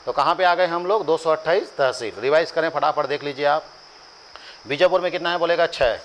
तो कहाँ पे आ गए हम लोग, 228 तहसील। रिवाइज करें फटाफट, देख लीजिए आप। बीजापुर में कितना है बोलेगा 6।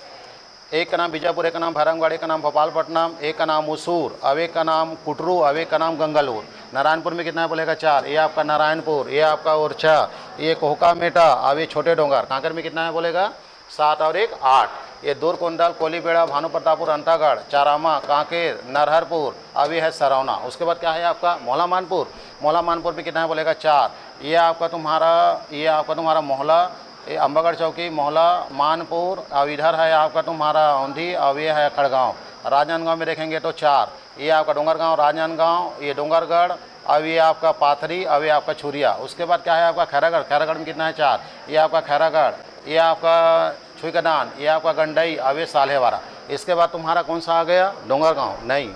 एक का नाम बीजापुर, एक का नाम भैरमगढ़, एक का नाम भोपालपट्टनम, एक का नाम मुसूर, अब एक का नाम कुटरू, अब एक का नाम गंगालूर। नारायणपुर में कितना है बोलेगा 4, ये आपका नारायणपुर, ये आपका ओरछा, ये कोहका-मेटा, अब ये छोटे डोंगर। कांकर में कितना है बोलेगा 7 और 1 8, ये दूरकोंडल, कोलीबेड़ा, भानुप्रतापुर, अंतागढ़, चारामा, कांकेर, नरहरपुर, अब ये है सरौना। उसके बाद क्या है आपका मोहला मानपुर। मोहला मानपुर में कितना है बोलेगा 4, ये आपका तुम्हारा मोहला, ये अम्बागढ़ चौकी, मोहला, मानपुर, अब इधर है आपका तुम्हारा औंधी, अब ये है खड़गांव। राजनांदगांव में देखेंगे तो 4, ये आपका डोंगरगांव, राजनांदगांव, ये डोंगरगढ़, अब ये आपका पाथरी, अब ये आपका छुरिया। उसके बाद क्या है आपका खैरागढ़। खैरागढ़ में कितना है 4, ये आपका खैरागढ़, ये आपका छुईकदान, ये आपका गंडई, अब ये साल्हेवाड़ा। इसके बाद तुम्हारा कौन सा आ गया, डोंगरगांव नहीं,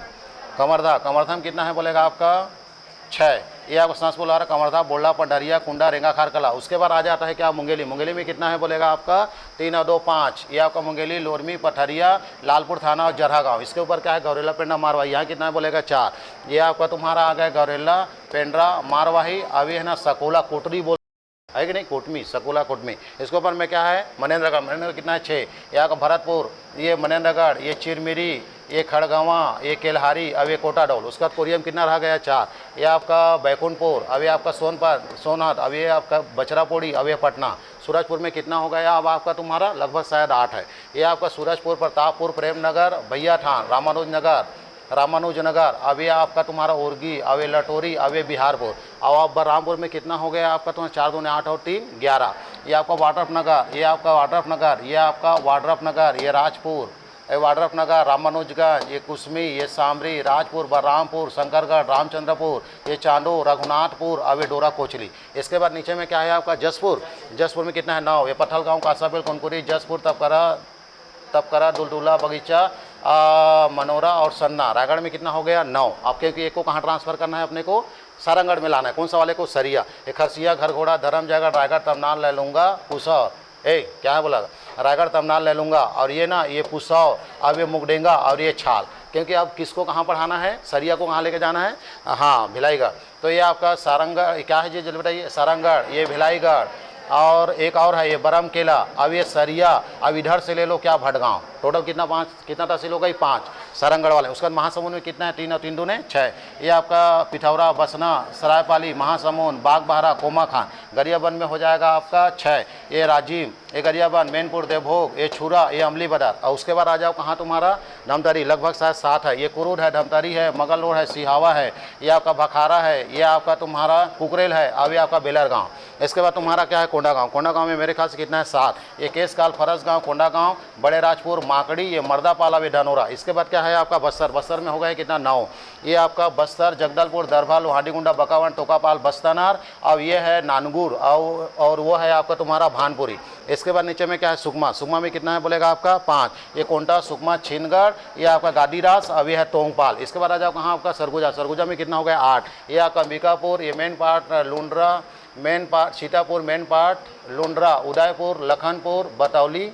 कमरधा। कमरधा में कितना है बोलेगा आपका 6, ये आपका सांसपुर, कमरधा, बोल्डा, पंडरिया, कुंडा, रेंगा, खारकला। उसके बाद आ जाता है क्या, मुंगेली। मुंगेली में कितना है बोलेगा आपका 3 और 2 5, ये आपका मुंगेली, लोरमी, पथरिया, लालपुर थाना और जरहा गाँव। इसके ऊपर क्या है, गौरेला, पेंड्रा, मारवाही। यहाँ कितना है बोलेगा 4, ये आपका तुम्हारा आ गया गौरेला, पेंड्रा, मारवाही, अभी है ना सकोला, कोटरी बोल है कि नहीं, कोटमी, सकोला, कोटमी। इसके ऊपर में क्या है, मनेन्द्रगढ़। मनेन्द्रगढ़ कितना है 6, यहाँ का भरतपुर, ये मनेन्द्रगढ़, ये चिरमिरी, ये खड़गवां, ये केलहारी, अब ये कोटाडोल। उसका कोरियम कितना रह गया 4, ये आपका बैकुंठपुर, अब ये आपका सोनहत, अब ये आपका बचरापोड़ी, अब ये पटना। सूरजपुर में कितना हो गया अब आपका तुम्हारा, लगभग शायद 8 है। ये आपका सूरजपुर, प्रतापपुर, प्रेमनगर, भैयाठान, रामानुजनगर, अब ये आपका तुम्हारा उर्गी, अब ये लटोरी, अब ये बिहारपुर। अब आप बलरामपुर में कितना हो गया आपका तुम्हारा 4 दूने 8 और 3 11, ये आपका वाड्रफनगर, ये आपका वाड्रफनगर, ये आपका वाड्रफनगर, ये राजपुर, ये वाड्रफनगर, रामानुजगंज, ये कुसमी, ये सामरी, राजपुर, बलरामपुर, शंकरगढ़, रामचंद्रपुर, ये चांदो, रघुनाथपुर, अब ये डोरा कोचली। इसके बाद नीचे में क्या है आपका जसपुर। जसपुर में कितना है 9, ये पत्थलगांव, कासापेल, कुनकुरी, जसपुर, तपकरा, दुलदुला, बगीचा, मनोरा और सन्ना। रायगढ़ में कितना हो गया 9। अब क्योंकि एक को कहाँ ट्रांसफ़र करना है, अपने को सारंगढ़ में लाना है। कौन सा वाले को, सरिया। ये खरसिया, घरघोड़ा, धर्म जयगढ़, रायगढ़, तमनाल ले लूँगा, पुसौर, क्या है बोला, रायगढ़, तमनाल ले लूँगा, और ये ना ये पुसौर, अब ये मुगडेंगा और ये छाल। क्योंकि अब किसको कहाँ पढ़ाना है, सरिया को कहाँ लेके जाना है, हाँ भिलाईगढ़। तो ये आपका सारंगढ़, क्या है जी जल्दी बताइए, सारंगढ़, ये भिलाईगढ़, और एक और है ये बरमकेला, अब ये सरिया, अब इधर से ले लो क्या, भटगांव। टोटल कितना, 5, कितना तहसील हो गई 5 सारंगढ़ वाले। उसके बाद महासमुंद में कितना है, 3 और 3 दूने 6, ये आपका पिथौरा, बसना, सरायपाली, महासमुंद, बागबाहरा, कोमाखान। गरियाबंद में हो जाएगा आपका 6, ये राजीव, ये गरियाबंद, मैनपुर, देवभोग, ये छुरा, ये अमली बदर। और उसके बाद आ जाओ कहाँ तुम्हारा, धमतरी, लगभग शायद 7 है। ये कुरूद है, धमतरी है, मगल रोड है, सिहावा है, ये आपका भखारा है, ये आपका तुम्हारा कुकरेल है, अब ये आपका बेलर गाँव। इसके बाद तुम्हारा क्या है, कोंडागांव। कोंडागांव में मेरे ख्याल से कितना है 7, ये केसकाल, फरसगांव, कोंडागांव, बड़े राजपुर, माकड़ी, ये मर्दापाला, वे धनोरा। इसके बाद क्या है आपका बस्तर। बस्तर में हो गया कितना 9, ये आपका बस्तर, जगदलपुर, दरभा, लोहांडीगुंडा, बकावन, टोकापाल, बस्तानार, अब ये है नानगुर, और वो है आपका तुम्हारा भानपुरी। इसके बाद नीचे में क्या है, सुकमा। सुकमा में कितना है बोलेगा आपका 5, ये कोंटा, सुकमा, छीनगढ़, ये आपका गादीरास, अब ये है तोंगपाल। इसके बाद आ जाओ कहाँ आपका सरगुजा। सरगुजा में कितना हो गया 8, ये आपका अंबिकापुर, ये main part, Lundra, main part, Sitapur, main part, Lundra, Udaipur, Lakhanpur, Batauli,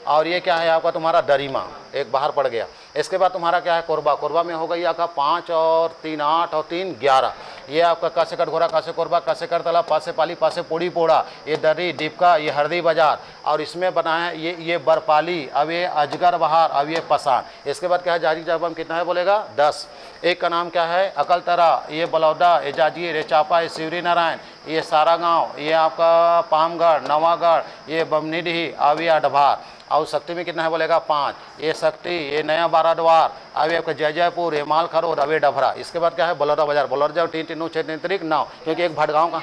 और ये क्या है आपका तुम्हारा दरीमा, एक बाहर पड़ गया। इसके बाद तुम्हारा क्या है, कोरबा। कोरबा में हो गई आपका 5 और 3 8 और 3 11, ये आपका कासे कटघोरा, कासे कोरबा, कासे करतला, पासे पाली, पासे पोड़ी पोड़ा, ये दर्री, दीपका, ये हरदी बाजार, और इसमें बना है ये बरपाली, अब ये अजगर बहार, अब ये पसान। इसके बाद क्या है, जाजी चापम कितना है बोलेगा 10। एक का नाम क्या है, अकलतरा, ये बलौदा, ये जाजिर, ये चापा, ये शिवरी नारायण, ये सारागांव, ये आपका पामगढ़, नवागढ़, ये बमनिडही, अब ये अडभार। और शक्ति में कितना है बोलेगा 5, ये शक्ति, ये नया बाराद्वार, अब ये आपका जयपुर, ये मालखरोद, अब ये डभरा। इसके बाद क्या है, बलौदा बाजार। बलौदा 3 3 9 6 3 3 9, क्योंकि एक भटगांव का,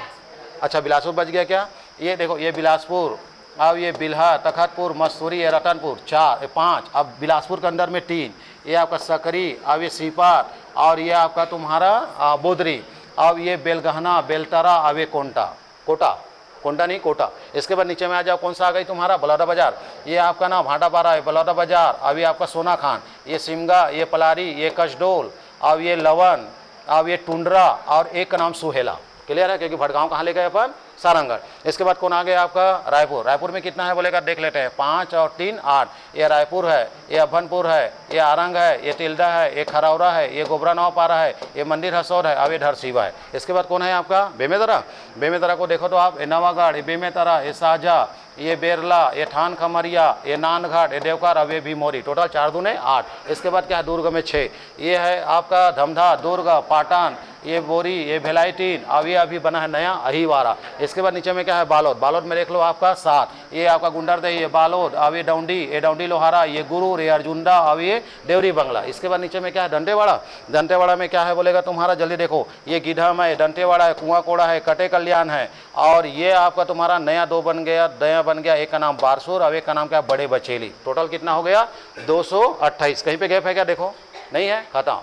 अच्छा बिलासपुर बच गया क्या, ये देखो ये बिलासपुर, अब ये बिल्हा, तखतपुर, मसूरी, ये रतनपुर 4 5, अब बिलासपुर के अंदर में 3, ये आपका सकरी, अब ये सीपार, और ये आपका तुम्हारा बोदरी, अब ये बेलगहना, बेलतरा, अब ये कोंटा नहीं कोटा। इसके बाद नीचे में आ जाओ, कौन सा आ गई तुम्हारा, बलौदा बाजार, ये आपका ना भाटापारा है, बलौदा बाजार, अब ये आपका सोना खान, ये सिमगा, ये पलारी, ये कशडोल, अब ये लवन, अब ये टुंड्रा, और एक का नाम सुहेला। क्लियर है, क्योंकि भटगांव कहाँ ले गए अपन, सारंगगढ़। इसके बाद कौन आ गया आपका रायपुर। रायपुर में कितना है बोलेगा, देख लेते हैं, 5 और 3 8। ये रायपुर है, ये अभनपुर है, ये आरंग है, ये तिल्दा है, ये खरौरा है, ये गोबरा नौपारा है, ये मंदिर हसौद है, अब ये ढरसीवा है। इसके बाद कौन है आपका बेमेतरा। बेमेतरा को देखो तो आप, ये नवागढ़, ये बेमेतरा, ये साजा, ये बेरला, ये थान खमरिया, ये नानघाट, ये देवकार, अब ये भीमोरी। टोटल 4 दूने 8। इसके बाद क्या है, दुर्ग में 6। ये है आपका धमधा, दुर्ग, पाटन, ये बोरी, ये भेलाइटीन, अब ये अभी बना है नया अहिवारा। इसके बाद नीचे में क्या है, बालोद। बालोद में देख लो आपका 7। ये आपका गुंडरदेही, ये बालोद, अब ये डौंडी लोहारा, ये गुरूर, ये अर्जुंडा, अब ये देवरी बंगला। इसके बाद नीचे में क्या है, दंतेवाड़ा। दंतेवाड़ा में क्या है बोलेगा तुम्हारा, जल्दी देखो, ये गिधम है, दंतेवाड़ा है, कुआं कोड़ा है, कटे कल्याण है, और ये आपका तुम्हारा नया 2 बन गया, नया बन गया। एक का नाम बारसूर, अब एक का नाम क्या, बड़े बचेली। टोटल कितना हो गया, 228। कहीं पे गैप है क्या, देखो नहीं है, खत्म।